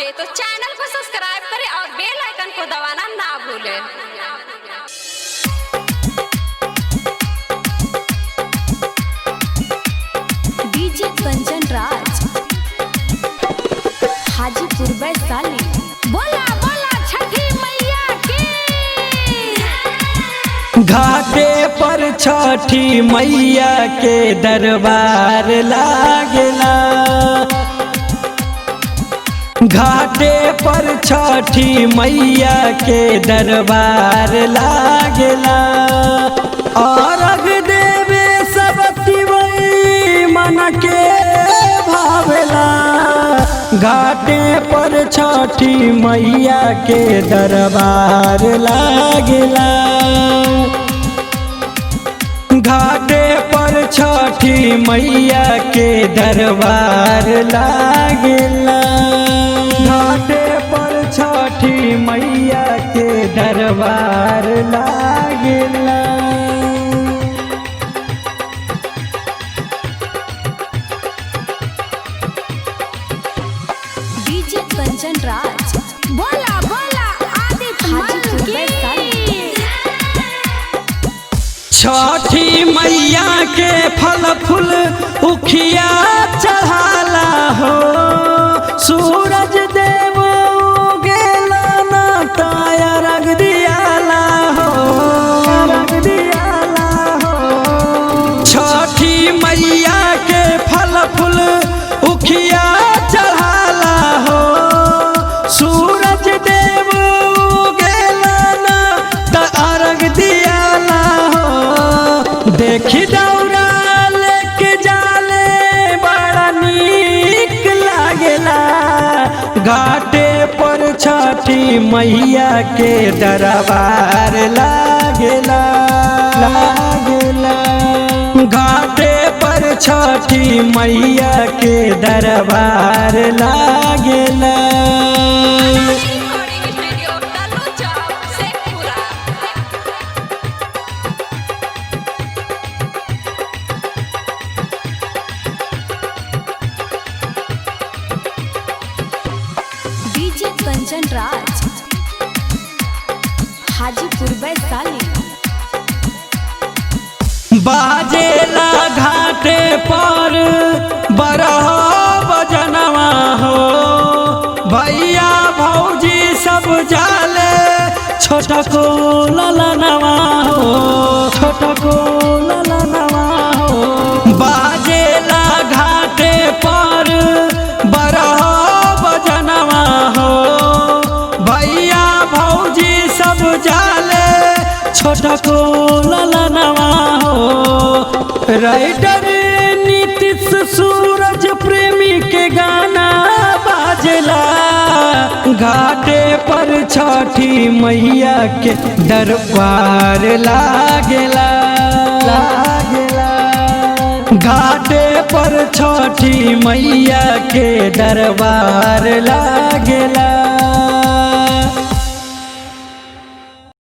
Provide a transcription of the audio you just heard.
पहुंचे तो चैनल को सब्सक्राइब करें और बेल आइकन को दबाना ना भूलें। डीजे कंचन राज हाजीपुर वैशाली। बोला बोला छठी मैया की। घाटे पर छठी मैया के दरबार लागेला। घाटे पर छठी मैया के दरबार लागेला। अर्घ देवे सब तिवई मन के भावेला। घाटे पर छठी मैया के दरबार लागेला। घाटे पर छठी मैया के दरबार लागेला। घाटे पर छठी मैया के दरबार लागेला। डीजे कंचन राज बोला बोला हाजीपुर वैशाली। छठी मैया के फल फूल उखिया चढ़ाला हो। सूरज देव उगेला ना ताया रग दियाला हो। रग दियाला हो। छठी मैया के फल फूल उखिया चढ़ाला हो। सूरज देव उगेला ना ताया रग दियाला हो। देखी दौरा लेके जाले बड़ा नीक लागेला। घाटे पर छठी मैया के दरबार लागेला। लागेला। घाटे पर छठी मैया के दरबार लागेला। डीजे कंचन राज हाजीपुर वैशाली। बाजेला घाटे पर बरह बजनवा हो। भैया भौजी सब जाले छोटा को ललनवा हो। छोटा को ललनवा हो। बाजेला घाटे पर बरह बजनवा हो। भैया भौजी सब जाले छोटा को ललनवा हो। राइटर नीतीश सूरज प्रेमी के गाना बाजला। घाटे पर छठी मैया के दरबार लागेला। लागेला। घाटे पर छठी मैया के दरबार लागेला।